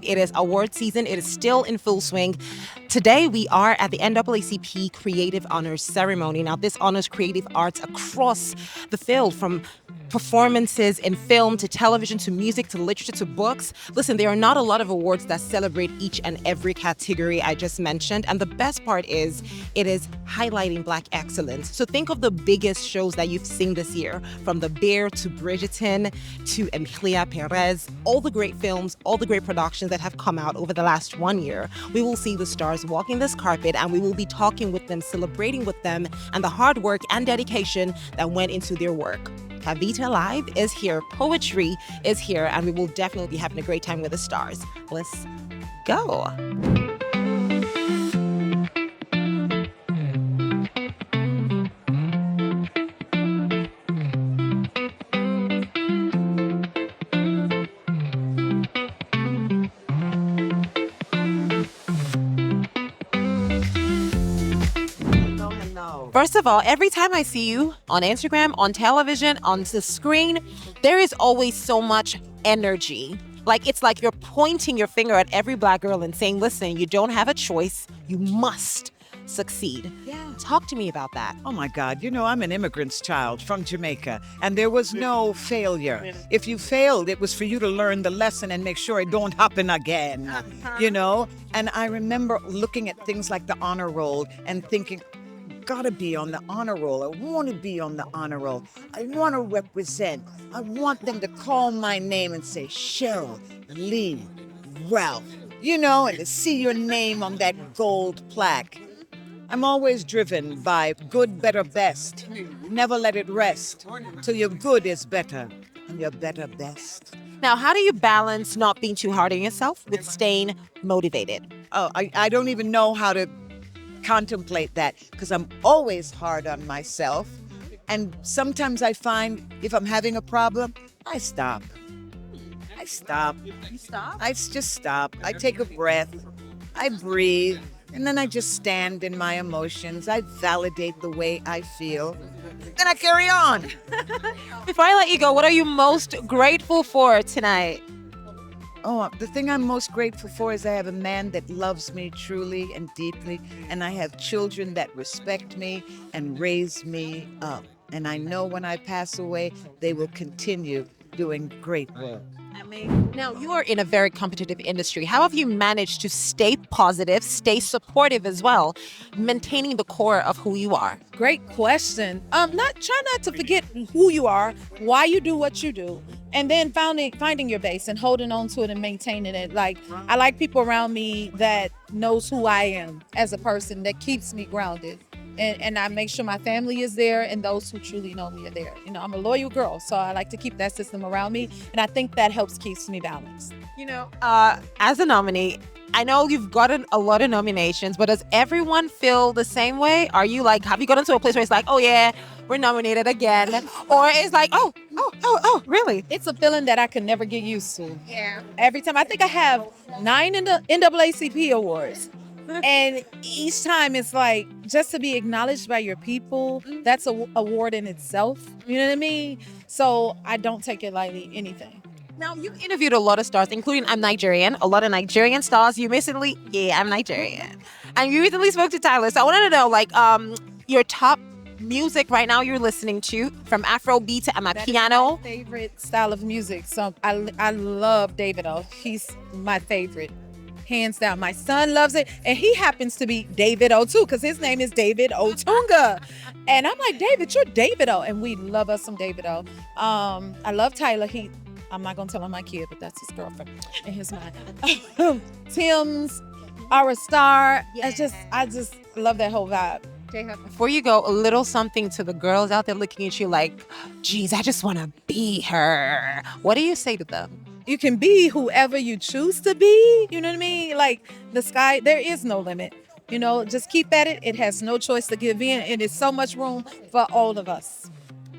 It is award season. It is still in full swing. Today, we are at the NAACP Creative Honours Ceremony. Now, this honors creative arts across the field, from performances in film to television to music to literature to books. Listen, there are not a lot of awards that celebrate each and every category I just mentioned. And the best part is it is highlighting Black excellence. So think of the biggest shows that you've seen this year, from The Bear to Bridgerton to Emilia Perez, all the great films, all the great productions that have come out over the last 1 year. We will see the stars walking this carpet, and we will be talking with them, celebrating with them, and the hard work and dedication that went into their work. Kavita Live is here, poetry is here, and we will definitely be having a great time with the stars. Let's go. First of all, every time I see you on Instagram, on television, on the screen, there is always so much energy. Like, it's like you're pointing your finger at every Black girl and saying, listen, you don't have a choice. You must succeed. Yeah. Talk to me about that. Oh my God, I'm an immigrant's child from Jamaica, and there was no failure. If you failed, it was for you to learn the lesson and make sure it don't happen again, And I remember looking at things like the honor roll and thinking, gotta be on the honor roll. I want to be on the honor roll. I want to represent. I want them to call my name and say, Cheryl, Lee, Ralph, and to see your name on that gold plaque. I'm always driven by good, better, best. Never let it rest till your good is better and your better best. Now, how do you balance not being too hard on yourself with staying motivated? Oh, I don't even know how to contemplate that, because I'm always hard on myself. And sometimes I find if I'm having a problem, I stop. You stop? I just stop. I take a breath. I breathe. And then I just stand in my emotions. I validate the way I feel. Then I carry on. Before I let you go, what are you most grateful for tonight? Oh, the thing I'm most grateful for is I have a man that loves me truly and deeply, and I have children that respect me and raise me up. And I know when I pass away, they will continue doing great work. Now, you are in a very competitive industry. How have you managed to stay positive, stay supportive as well, maintaining the core of who you are? Great question. Try not to forget who you are, why you do what you do, and then finding your base and holding on to it and maintaining it. Like, I like people around me that knows who I am as a person, that keeps me grounded. And I make sure my family is there, and those who truly know me are there. I'm a loyal girl, so I like to keep that system around me, and I think that keeps me balanced. As a nominee, I know you've gotten a lot of nominations, but does everyone feel the same way? Are you like, have you gotten to a place where it's like, oh yeah, we're nominated again? Or it's like, oh, really? It's a feeling that I can never get used to. Yeah. Every time, I think I have 9 in the NAACP awards. And each time it's like, just to be acknowledged by your people, that's an award in itself. You know what I mean? So I don't take it lightly, anything. Now, you interviewed a lot of stars, including I'm Nigerian, a lot of Nigerian stars. You recently, I'm Nigerian. And you recently spoke to Tyler. So I wanted to know, your top music right now you're listening to, from Afrobeat to Amapiano. My favorite style of music. So I love Davido. He's my favorite. Hands down. My son loves it, and he happens to be David-O too, because his name is David Otunga. And I'm like, David, you're David-O, and we love us some David-O. I love Tyler. I'm not gonna tell him my kid, but that's his girlfriend in his mind. Tim's, our star. Yeah. I just love that whole vibe. Before you go, a little something to the girls out there looking at you like, geez, I just want to be her. What do you say to them? You can be whoever you choose to be. You know what I mean? Like, the sky, there is no limit. Just keep at it. It has no choice to give in. And there's so much room for all of us.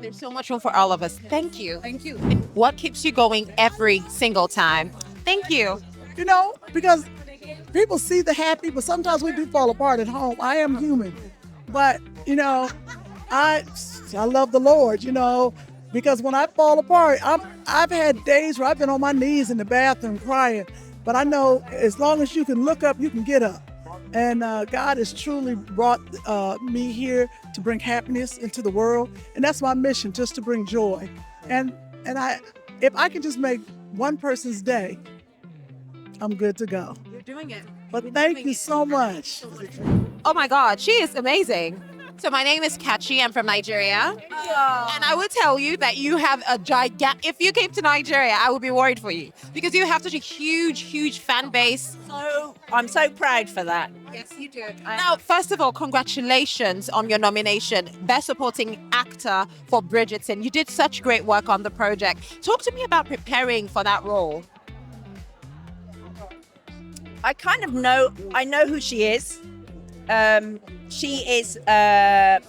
There's so much room for all of us. Thank you. Thank you. What keeps you going every single time? Thank you. Because people see the happy, but sometimes we do fall apart at home. I am human. But, I love the Lord, because when I fall apart, I've had days where I've been on my knees in the bathroom crying, but But I know as long as you can look up, you can get up. And God has truly brought me here to bring happiness into the world. And that's my mission, just to bring joy. And if I can just make one person's day, I'm good to go. You're doing it. But thank you so much. Oh my God, she is amazing. So my name is Kachi. I'm from Nigeria. And I would tell you that you have a gigantic, if you came to Nigeria, I would be worried for you because you have such a huge, huge fan base. So I'm so proud for that. Yes, you do. Now, first of all, congratulations on your nomination, Best Supporting Actor for Bridgerton. You did such great work on the project. Talk to me about preparing for that role. I kind of I know who she is. She is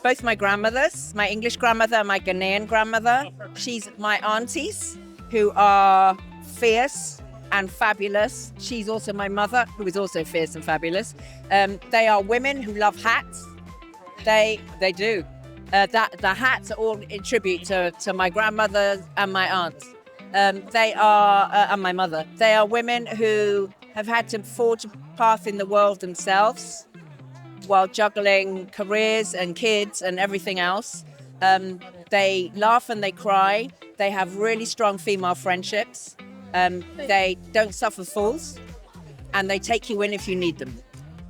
both my grandmothers, my English grandmother and my Ghanaian grandmother. She's my aunties who are fierce and fabulous. She's also my mother, who is also fierce and fabulous. They are women who love hats. They do. The hats are all in tribute to my grandmother and my aunts. They are, and my mother. They are women who have had to forge a path in the world themselves while juggling careers and kids and everything else. They laugh and they cry. They have really strong female friendships. They don't suffer fools, and they take you in if you need them.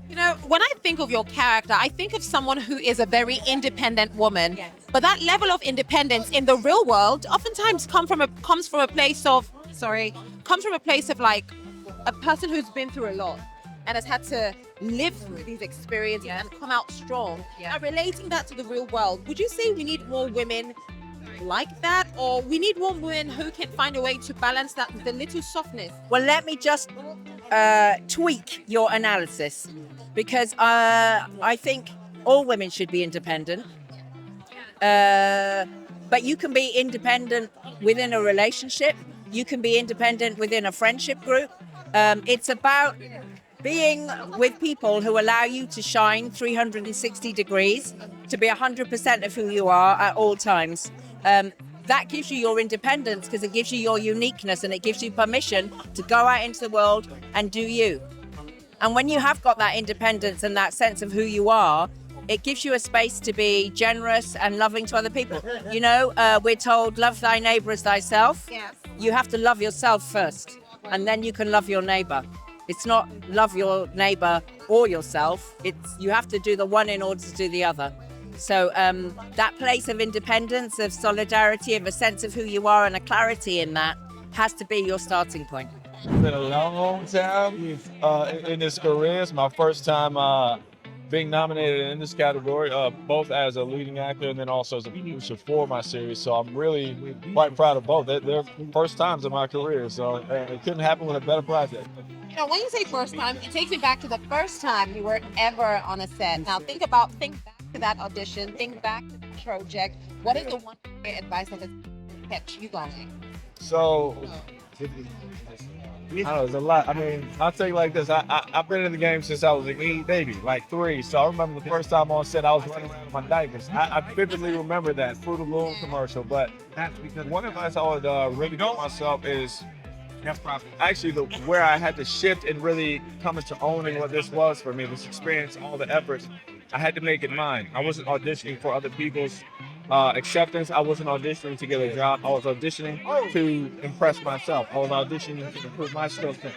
You know, when I think of your character, I think of someone who is a very independent woman. Yes. But that level of independence in the real world oftentimes comes from a place of like a person who's been through a lot and has had to live through these experiences and come out strong. Yeah. Now, relating that to the real world, would you say we need more women like that, or we need more women who can find a way to balance that with a little softness? Well, let me just tweak your analysis, because I think all women should be independent. But you can be independent within a relationship. You can be independent within a friendship group. It's about being with people who allow you to shine 360 degrees, to be 100% of who you are at all times. That gives you your independence because it gives you your uniqueness, and it gives you permission to go out into the world and do you. And when you have got that independence and that sense of who you are, it gives you a space to be generous and loving to other people. You know, we're told, love thy neighbor as thyself. Yes. You have to love yourself first, and then you can love your neighbor. It's not love your neighbor or yourself. It's you have to do the one in order to do the other. So that place of independence, of solidarity, of a sense of who you are and a clarity in that has to be your starting point. It's been a long time in this career. It's my first time being nominated in this category, both as a leading actor and then also as a producer for my series. So I'm really quite proud of both. They're first times in my career, so it couldn't happen with a better project. You know, when you say first time, it takes me back to the first time you were ever on a set. Now, think back to that audition, think back to the project. What is the one advice that has kept you going? So, I don't know, there's a lot. I mean, I'll tell you like this. I've been in the game since I was a wee baby, like 3. So I remember the first time on set, I was running around in my diapers. I vividly remember that Fruit of the Loom commercial. But one advice I would really give myself is actually where I had to shift and really come into owning what this was for me, this experience, all the efforts. I had to make it mine. I wasn't auditioning for other people's acceptance. I wasn't auditioning to get a job. I was auditioning to impress myself. I was auditioning to improve my skill set.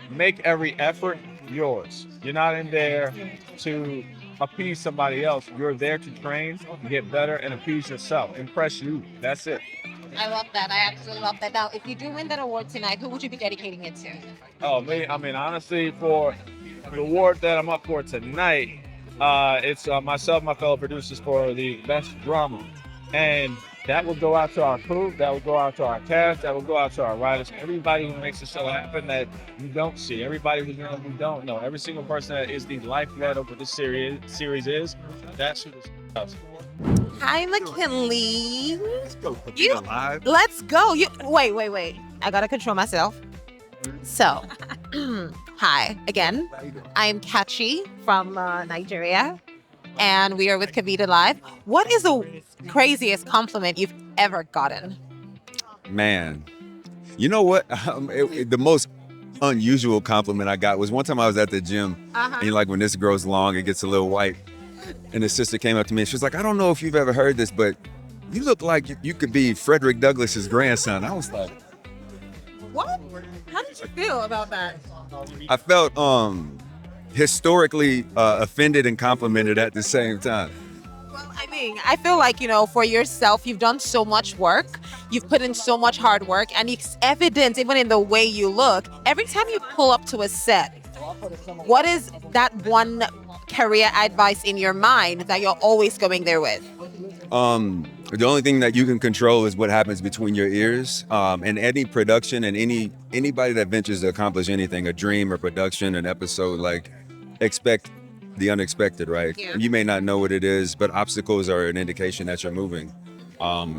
Make every effort yours. You're not in there to appease somebody else. You're there to train, get better, and appease yourself. Impress you. That's it. I love that. I absolutely love that. Now, if you do win that award tonight, who would you be dedicating it to? Oh, me? I mean, honestly, for the award that I'm up for tonight, it's myself, my fellow producers for the best drama. And that will go out to our crew, that will go out to our cast, that will go out to our writers, everybody who makes the show happen that you don't see, everybody who don't know, every single person that is the lifeblood of what this series is, that's who this is. Hi, McKinley. Let's go. Live. Let's go. Wait. I gotta control myself. So, hi again. I'm Kachi from Nigeria, and we are with Kavita Live. What is the craziest compliment you've ever gotten? Man, you know what? The most unusual compliment I got was one time I was at the gym, and like when this grows long, it gets a little white. And the sister came up to me and she was like, I don't know if you've ever heard this, but you look like you could be Frederick Douglass's grandson. I was like, What? How did you feel about that? I felt historically offended and complimented at the same time. Well, I mean, I feel like, for yourself, you've done so much work. You've put in so much hard work, and it's evident even in the way you look. Every time you pull up to a set, what is that one career advice in your mind that you're always going there with? The only thing that you can control is what happens between your ears. And any production and anybody that ventures to accomplish anything, a dream or production, an episode, like expect the unexpected, right? Yeah. You may not know what it is, but obstacles are an indication that you're moving.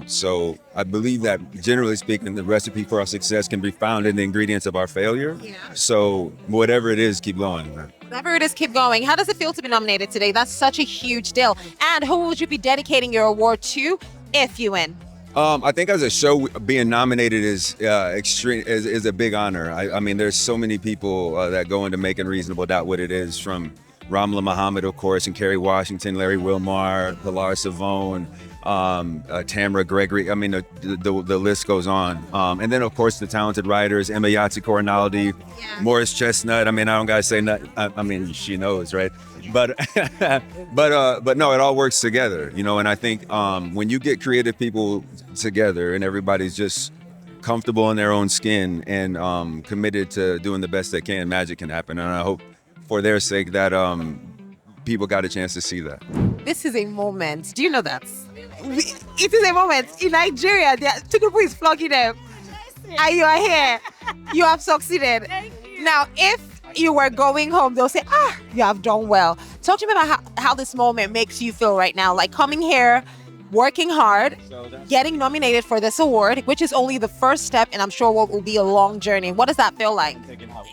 So I believe that generally speaking, the recipe for our success can be found in the ingredients of our failure. Yeah. So whatever it is, keep going. Whatever it is, keep going. How does it feel to be nominated today? That's such a huge deal. And who would you be dedicating your award to if you win? I think as a show, being nominated is extreme is a big honor. I mean, there's so many people that go into Making Reasonable Doubt what it is, from Ramla Muhammad, of course, and Kerry Washington, Larry Wilmar, Pilar Savone, Tamara Gregory. I mean, the list goes on. And then, of course, the talented writers, Emma Yahtzee Corinaldi, Morris Chestnut. I mean, I don't gotta say nothing. I mean, she knows, right? But but no, it all works together, And I think when you get creative people together and everybody's just comfortable in their own skin and committed to doing the best they can, magic can happen. And I hope, for their sake, that people got a chance to see that. This is a moment. Do you know that? It is a moment. In Nigeria, Tukupu is flogging them. And you are here. You have succeeded. Now, if you were going home, they'll say, you have done well. Talk to me about how this moment makes you feel right now. Like coming here, working hard, getting nominated for this award, which is only the first step, and I'm sure what will be a long journey. What does that feel like?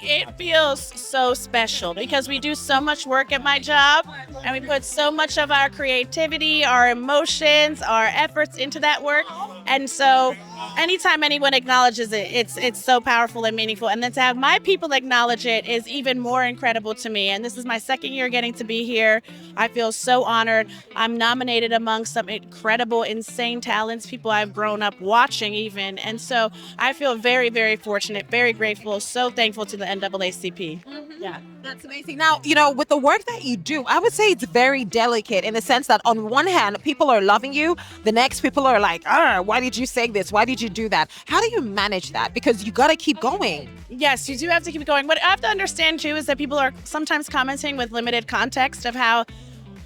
It feels so special because we do so much work at my job and we put so much of our creativity, our emotions, our efforts into that work. And so anytime anyone acknowledges it, it's so powerful and meaningful. And then to have my people acknowledge it is even more incredible to me. And this is my second year getting to be here. I feel so honored. I'm nominated among some incredible, insane talents, people I've grown up watching even. And so I feel very, very fortunate, very grateful, so thankful to the NAACP. Yeah. That's amazing. Now, with the work that you do, I would say it's very delicate in the sense that on one hand, people are loving you. The next people are like, why did you say this? Why did you do that? How do you manage that? Because you got to keep going. Yes, you do have to keep going. What I have to understand too is that people are sometimes commenting with limited context of how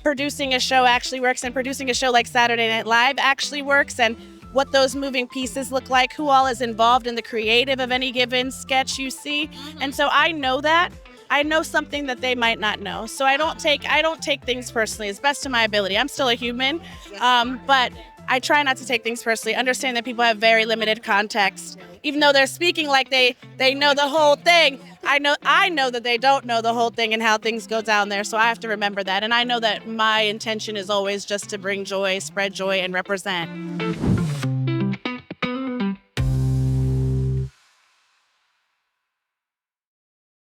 producing a show actually works and producing a show like Saturday Night Live actually works, and what those moving pieces look like, who all is involved in the creative of any given sketch you see. And so I know that. I know something that they might not know. So I don't take things personally, as best of my ability. I'm still a human, but I try not to take things personally. Understand that people have very limited context. Even though they're speaking like they know the whole thing, I know that they don't know the whole thing and how things go down there. So I have to remember that. And I know that my intention is always just to bring joy, spread joy, and represent.